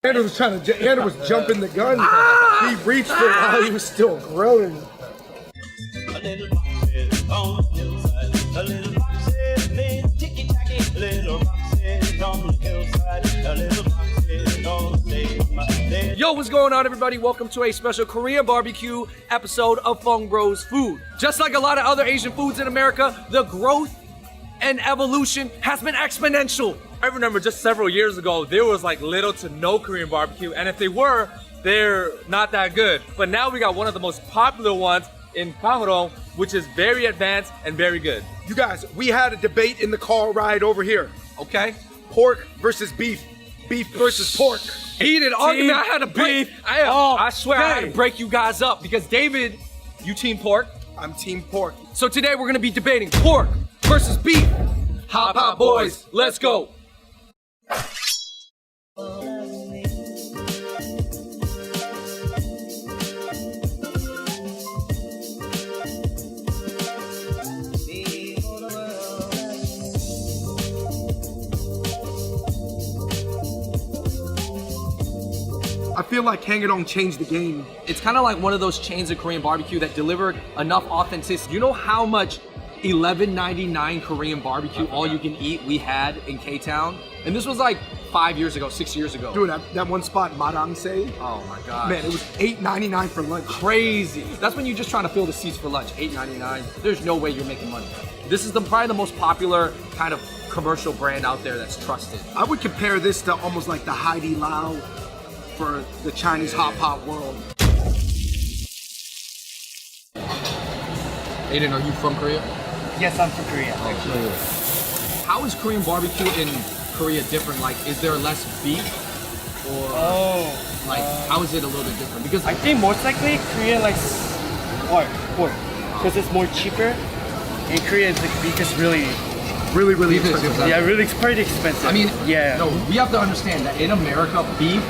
Andrew was Andrew was jumping the gun. He reached it while he was still grilling. A little boxes on the hillside. A little boxes made ticky-tacky. A little boxes on the hillside. A little boxes on the stage. Yo, what's going on, everybody? Welcome to a special Korean barbecue episode of Fung Bros Food. Just like a lot of other Asian foods in America, the growth and evolution has been exponential. I remember just several years ago, there was like little to no Korean barbecue, and if they were, they're not that good. But now we got one of the most popular ones in Gangneung, which is very advanced and very good. You guys, we had a debate in the car ride over here. Okay? Pork versus beef. Beef versus pork. Heated argument. I had to break. beef. I swear I had to Okay. break you guys up because David, you team pork. I'm team pork. So today we're gonna be debating pork versus beef. Hop hop boys, let's go. I feel like Gangneung changed the game. It's kind of like one of those chains of Korean barbecue that delivered enough authenticity. You know how much $11.99 Korean barbecue all you can eat we had in K-Town? And this was like 5 years ago, 6 years ago. Dude, that one spot, Marangse, Oh my god. man, it was $8.99 for lunch. Crazy. That's when you're just trying to fill the seats for lunch. $8.99. There's no way you're making money. This is probably the most popular kind of commercial brand out there that's trusted. I would compare this to almost like the Heidi Lao for the Chinese hot pot world. Aiden, are you from Korea? Yes, I'm from Korea. How is Korean barbecue in Korea different? Like, is there less beef? Or like, how is it a little bit different? Because I think most likely Korea likes pork, because it's more cheaper. In Korea, the beef is really, Really, really Beef is expensive. expensive. yeah, really, it's pretty expensive. I mean, yeah. no, we have to understand that in America, beef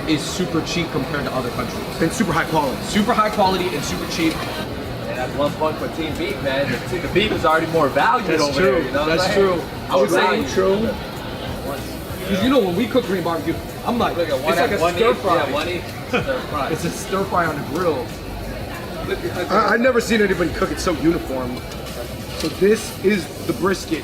is super cheap compared to other countries. And super high quality. Super high quality and super cheap. And that's one point for Team Beef, man. The beef is already more valued over there. You know what I'm That's saying? true. I would say Value. true. Because you know, when we cook Korean barbecue, I'm like, Look at it's like a stir fry. Yeah, one each stir fry. It's a stir fry on the grill. I've never seen anybody cook it so uniform. So this is the brisket.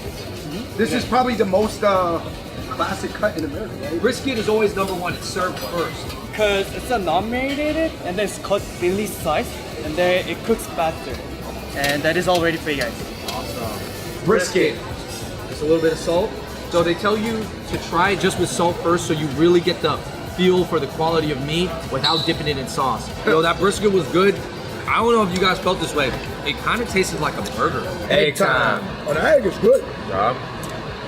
This is probably the most classic cut in America, right? Brisket is always number one. It's served first. Because it's a non-marinated, and then it's cut thinly sliced, and then it cooks faster. And that is all ready for you guys. Brisket. Just a little bit of salt. So they tell you to try it just with salt first, so you really get the feel for the quality of meat without dipping it in sauce. Yo, that brisket was good. I don't know if you guys felt this way. It kind of tasted like a burger. Egg time. Oh, the egg is good. Rob.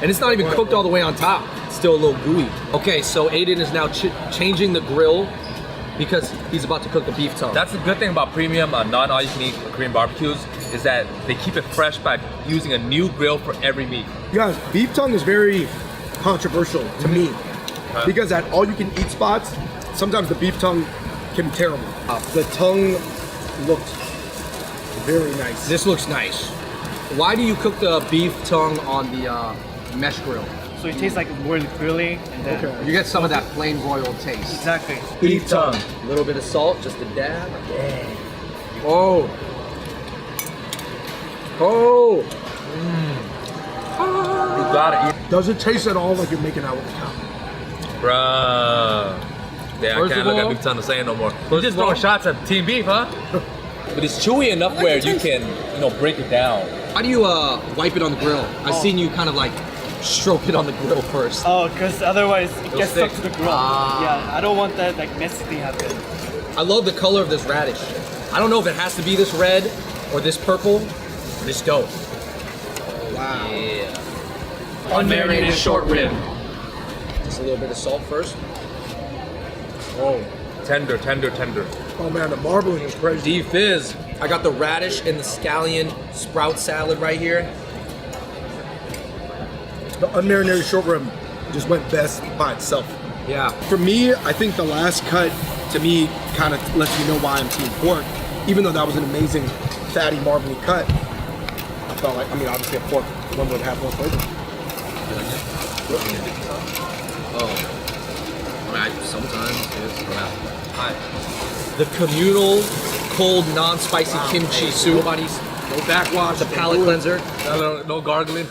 And it's not even cooked all the way on top. It's still a little gooey. Okay, so Aiden is now changing the grill because he's about to cook the beef tongue. That's the good thing about premium non-all-you-can-eat Korean barbecues is that they keep it fresh by using a new grill for every meat. You guys, beef tongue is very controversial to me. Because at all you can eat spots, sometimes the beef tongue can be terrible. The tongue looked very nice. This looks nice. Why do you cook the beef tongue on the mesh grill? So it tastes like more grilling, and then Okay. You get some of that plain royal taste. exactly. Beef tongue. A little bit of salt, just a dab. Oh. Oh. You gotta eat. Does it taste at all like you're making out with a cow? Bruh. Yeah, I First can't of look all- at Beef Tongue the same no more. You First just of all- throwing shots at Team Beef, huh? But it's chewy enough where you can, break it down. How do you wipe it on the grill? I've seen you kind of like stroke it on the grill first. Oh, because otherwise it gets stuck stick. to the grill. Yeah, I don't want that like messy thing happen. I love the color of this radish. I don't know if it has to be this red or this purple, but it's dope. Wow. Yeah. Unmarinated short rib. Just a little bit of salt first. Oh. Tender, tender, tender. Oh man, the marbling is crazy. D-Fizz. I got the radish and the scallion sprout salad right here. The unmarinated short rib just went best by itself. Yeah. For me, I think the last cut to me kind of lets me know why I'm team pork. Even though that was an amazing fatty marbly cut, I felt like, I mean, obviously a pork one would have more flavor. Oh. Sometimes it's Alright. The communal cold non-spicy kimchi soup. Nobody's no backwash. The palate cleanser. No gargling.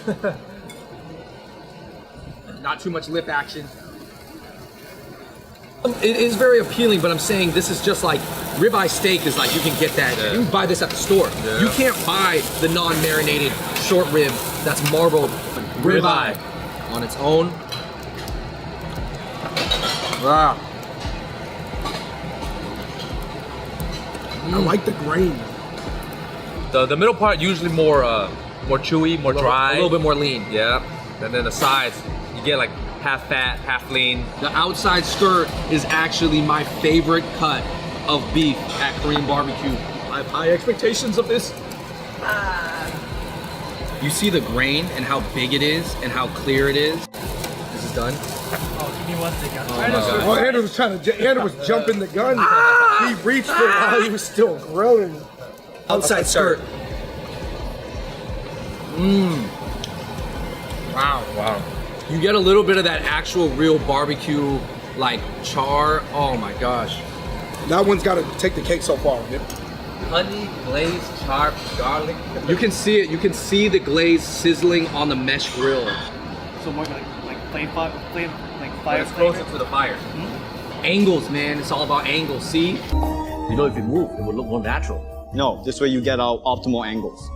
Not too much lip action. It is very appealing, but I'm saying this is just like ribeye steak is like you can get that. Yeah. You can buy this at the store. Yeah. You can't buy the non-marinated short rib that's marbled ribeye on its own. Wow. I like the grain. The middle part usually more chewy, more dry. A little bit more lean. Yeah. And then the sides, you get like half fat, half lean. The outside skirt is actually my favorite cut of beef at Korean barbecue. I have high expectations of this. You see the grain and how big it is and how clear it is. This is done. Oh, give me 1 second. Oh my God. Oh, Andrew was Andrew was jumping the gun. He reached it while he was still grilling. Outside skirt. Wow. You get a little bit of that actual real barbecue like char. Oh my gosh. That one's got to take the cake so far. Honey, glazed, sharp, garlic. You can see it. You can see the glaze sizzling on the mesh grill. So more like fire It's closer to the fire. Angles, man. It's all about angles. See? You know, if you move, it will look more natural. No, this way you get our optimal angles.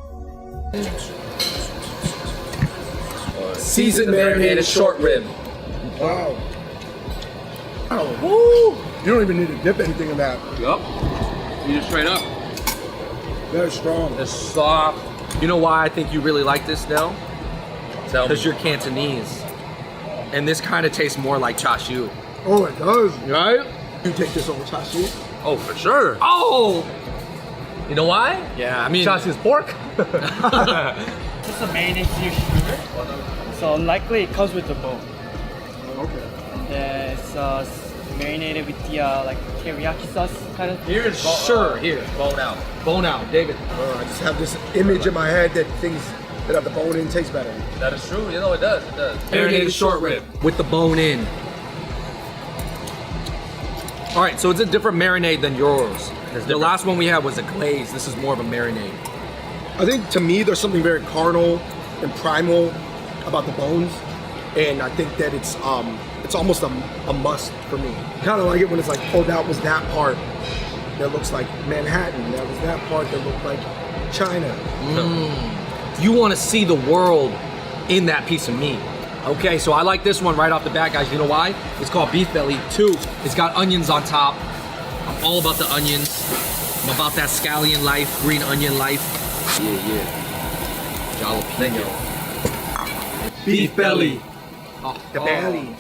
Seasoned marinated short rib. Wow. Oh, woo! You don't even need to dip anything in that. Yup. You just straight up. Very strong. It's soft. You know why I think you really like this, Del? Tell me. Because you're Cantonese. And this kind of tastes more like chashu. Oh, it does. Right? You take this over chashu? Oh, for sure. Oh! You know why? Yeah, I mean... Chashu's pork. Just a mayonnaise here, sugar. So unlikely it comes with the bone. Okay. Yeah, it's marinated with the like teriyaki sauce kind of. Here's Sure, here. Bone out. Bone out, David. I just have this image in my head that things that have the bone in taste better. That is true. You know it does. It does. Marinated short rib with the bone in. All right, so it's a different marinade than yours. The last one we had was a glaze. This is more of a marinade. I think to me there's something very carnal and primal about the bones, and I think that it's almost a must for me. Kind of like it when it's like, oh, that was that part that looks like Manhattan. That was that part that looked like China. You want to see the world in that piece of meat. Okay, so I like this one right off the bat, guys. You know why? It's called beef belly. 2, it's got onions on top. I'm all about the onions. I'm about that scallion life, green onion life. Yeah. Jalapeno. Beef belly. Oh, The belly.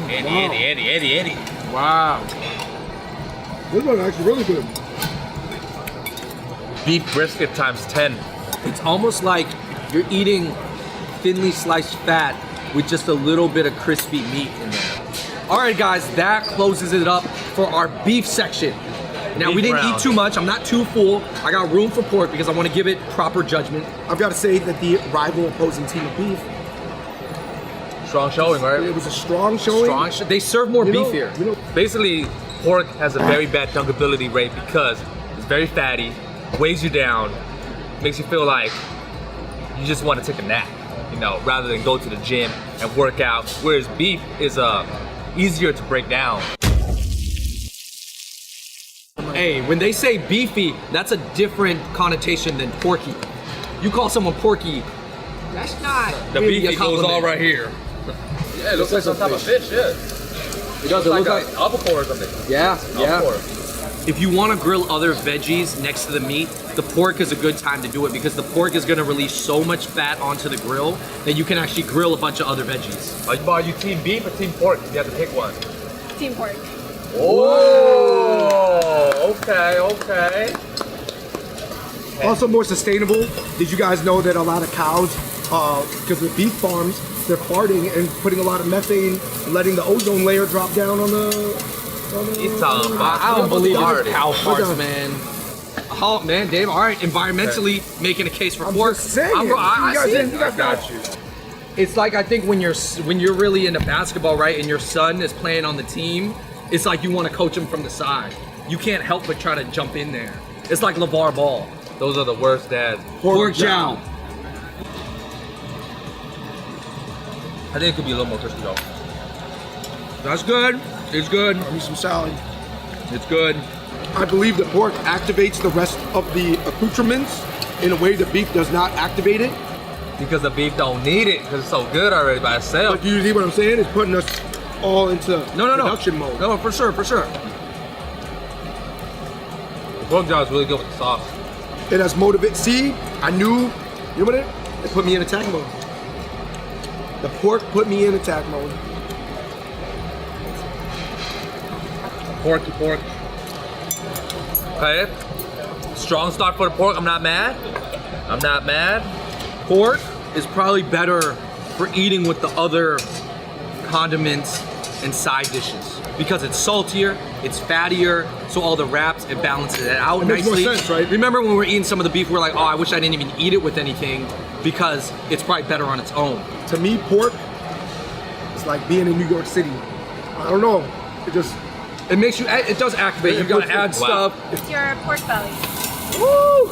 Eddie. Wow. This one's actually really good. Beef brisket times 10. It's almost like you're eating thinly sliced fat with just a little bit of crispy meat in there. All right, guys, that closes it up for our beef section. Now, Beef we didn't round. eat too much. I'm not too full. I got room for pork because I want to give it proper judgment. I've got to say that the rival opposing team of beef, Strong showing, it right? was a strong showing. They serve more You beef know- here. You know, Basically, pork has a very bad dunkability rate because it's very fatty, weighs you down, makes you feel like you just want to take a nap, you know, rather than go to the gym and work out. Whereas beef is easier to break down. Hey, when they say beefy, that's a different connotation than porky. You call someone porky, that's not The really beefy a goes compliment. all right here. Yeah, it looks like some type of fish, yeah. It does. It looks like albacore or something. yeah. Albacore. If you want to grill other veggies next to the meat, the pork is a good time to do it because the pork is going to release so much fat onto the grill that you can actually grill a bunch of other veggies. Are you team beef or team pork? You have to pick one. Team pork. Oh, okay. also more sustainable. Did you guys know that a lot of cows, because of beef farms, they're farting and putting a lot of methane, letting the ozone layer drop down on the. He's talking about I don't believe farting. it's cow farts, on. man. Oh man, Dave. All right, environmentally making a case for I'm pork. just saying. I You guys see it. didn't- you guys Got you. It's like I think when you're really into basketball, right, and your son is playing on the team, it's like you want to coach him from the side. You can't help but try to jump in there. It's like LeVar Ball. Those are the worst dads. Pork chow. I think it could be a little more crispy though. That's good. It's good. Give me some salad. It's good. I believe the pork activates the rest of the accoutrements in a way the beef does not activate it. Because the beef don't need it because it's so good already by itself. But you see what I'm saying? It's putting us all into production mode. No, for sure, for sure. The pork job is really good with the sauce. It has motivate. See, I knew. You know what it? It put me in attack mode. The pork put me in attack mode. Porky pork. Okay. Strong start for the pork. I'm not mad. I'm not mad. Pork is probably better for eating with the other condiments and side dishes because it's saltier, it's fattier, so all the wraps, it balances it out It makes more nicely. sense, right? Remember when we were eating some of the beef, we were like, oh, I wish I didn't even eat it with anything because it's probably better on its own. To me, pork is like being in New York City. I don't know. It just It makes you, it does activate. You gotta add Wow. stuff. It's your pork belly. Woo!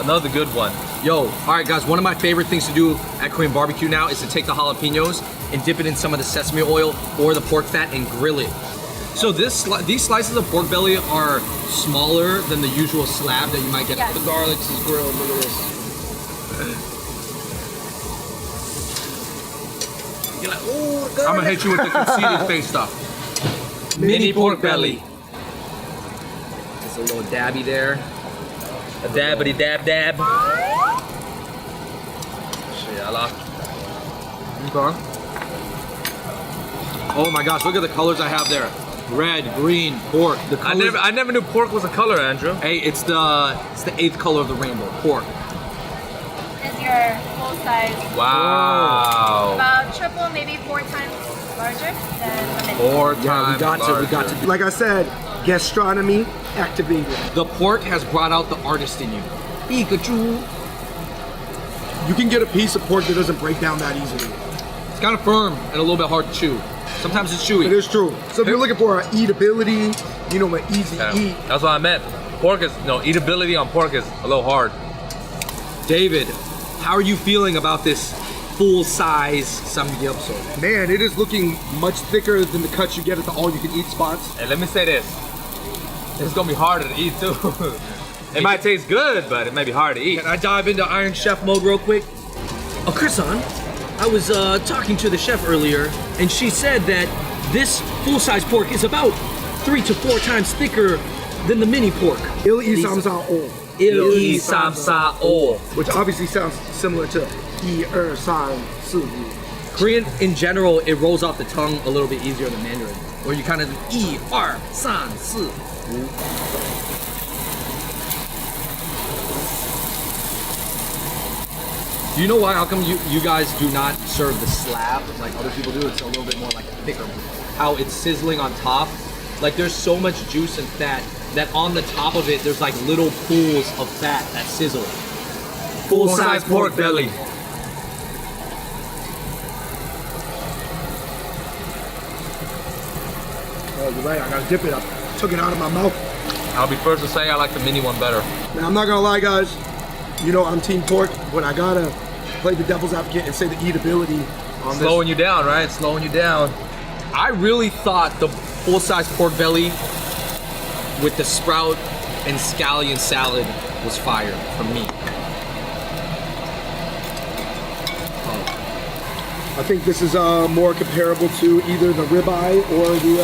Another good one. Yo, all right, guys, one of my favorite things to do at Korean barbecue now is to take the jalapenos and dip it in some of the sesame oil or the pork fat and grill it. So these slices of pork belly are smaller than the usual slab that you might get. Yes. The garlic is grilled, look at this. You're like, oh, garlic. I'm gonna hit you with the conceited face stuff. Mini pork belly. Just a little dabby there. A dabbity dab dab. Shiala. Okay. Oh my gosh, look at the colors I have there. Red, green, pork. The colors, I never knew pork was a color, Andrew. Hey, it's the 8th color of the rainbow, pork. Is your full size Wow. about triple, maybe 4 times larger than the mini. 4 Yeah, times we got to. like I said, gastronomy activated. The pork has brought out the artist in you. Pikachu. You can get a piece of pork that doesn't break down that easily. It's kind of firm and a little bit hard to chew. Sometimes it's chewy. It is true. So if you're looking for an eatability, you know, an easy Yeah. eat. That's what I meant. Pork is, no, eatability on pork is a little hard. David, how are you feeling about this full-size samgyeopsal? Man, it is looking much thicker than the cuts you get at the all-you-can-eat spots. And let me say this. It's gonna be harder to eat too. It might taste good, but it may be hard to eat. Can I dive into Iron Chef mode real quick? Oh, Chrisan, I was talking to the chef earlier, and she said that this full-size pork is about 3 to 4 times thicker than the mini pork. Il-i-sam-sa-o, Il-i-sam-sa-o. which obviously sounds similar to I-er-san-su. Korean, in general, it rolls off the tongue a little bit easier than Mandarin, where you kind of 1, 2, 3, 4. Do you know why? How come you guys do not serve the slab like other people do? It's a little bit more like thicker. How it's sizzling on top. Like there's so much juice and fat that on the top of it, there's like little pools of fat that sizzle. Full-size pork belly. Oh, you're right. I gotta dip it up. Took it out of my mouth. I'll be first to say I like the mini one better. Now, I'm not gonna lie, guys. You know I'm team pork, but I gotta play the devil's advocate and say the eatability on this. Slowing you down, right? Slowing you down. I really thought the full-size pork belly with the sprout and scallion salad was fire for me. I think this is more comparable to either the ribeye or the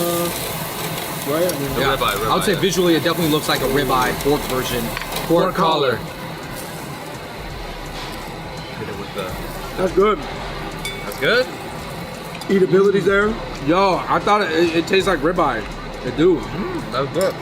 right. I mean, Yeah. Ribeye, I would say yeah. visually it definitely looks like a ribeye pork version. Pork collar. Hit it with the. that's good. That's good. Eatability's there. Yo, I thought it tastes like ribeye. It do. That's good.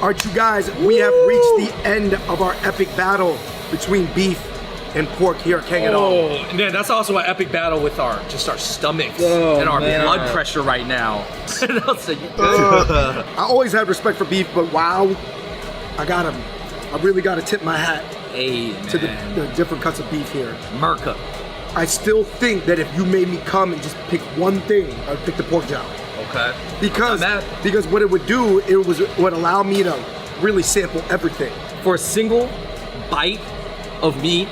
All right, you guys, we have reached the end of our epic battle between beef and pork here at Kang It All. Oh, man, that's also an epic battle with our stomachs and our man. blood pressure right now. So I always had respect for beef, but wow, I really gotta tip my hat Hey, to man. the different cuts of beef here. Merca. I still think that if you made me come and just pick one thing, I'd pick the pork jowl. Okay. Because Not mad. because what it would do, it would allow me to really sample everything. For a single bite of meat,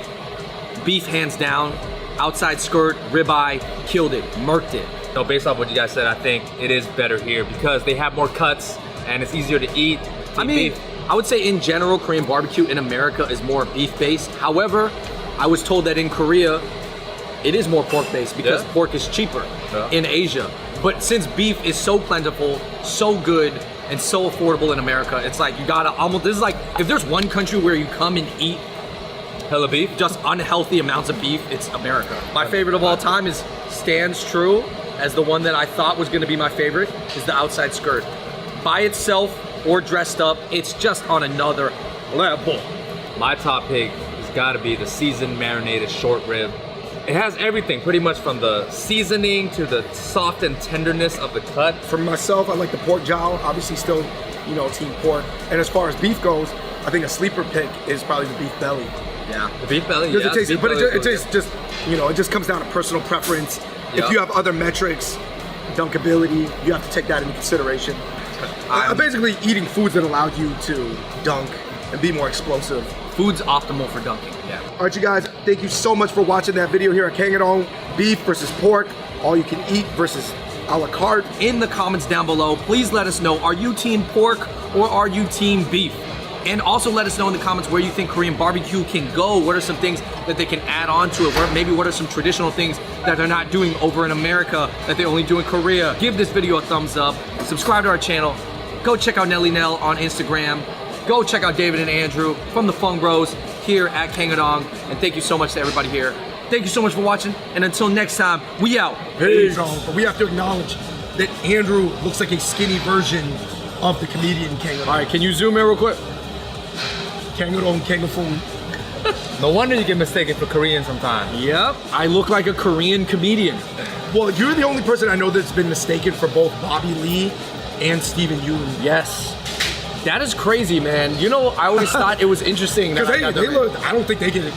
beef hands down, outside skirt, ribeye, killed it, murked it. No, based off what you guys said, I think it is better here because they have more cuts and it's easier to eat. I mean, I would say in general, Korean barbecue in America is more beef-based. However, I was told that in Korea, it is more pork-based because Yeah. pork is cheaper Yeah. in Asia. But since beef is so plentiful, so good, and so affordable in America, it's like you gotta almost, this is like, if there's one country where you come and eat hella beef. just unhealthy amounts of beef, it's America. My favorite of all time stands true as the one that I thought was gonna be my favorite, is the outside skirt. By itself or dressed up, it's just on another level. My top pick has got to be the seasoned marinated short rib. It has everything, pretty much from the seasoning to the soft and tenderness of the cut. For myself, I like the pork jowl. Obviously, still, team pork. And as far as beef goes, I think a sleeper pick is probably the beef belly. Yeah. The beef belly, Because yeah. it tastes, beef but belly it is tastes just, it just comes down to personal preference. Yeah. If you have other metrics, dunkability, you have to take that into consideration. Basically, eating foods that allow you to dunk and be more explosive. Food's optimal for dunking, yeah. All right, you guys, thank you so much for watching that video here at Kangadong. Beef versus pork, all you can eat versus a la carte. In the comments down below, please let us know, are you team pork or are you team beef? And also let us know in the comments where you think Korean barbecue can go. What are some things that they can add on to it? Maybe what are some traditional things that they're not doing over in America that they only do in Korea? Give this video a thumbs up, subscribe to our channel, go check out Nelly Nell on Instagram, go check out David and Andrew from the Fung Bros here at Kangadong, and thank you so much to everybody here. Thank you so much for watching, and until next time, we out. Peace. But we have to acknowledge that Andrew looks like a skinny version of the comedian Kangadong. All right, can you zoom in real quick? Kangadong, Kangafung. No wonder you get mistaken for Korean sometimes. Yep, I look like a Korean comedian. Well, you're the only person I know that's been mistaken for both Bobby Lee and Steven Yeun. Yes. That is crazy, man. I always thought it was interesting that Because I got I don't think they get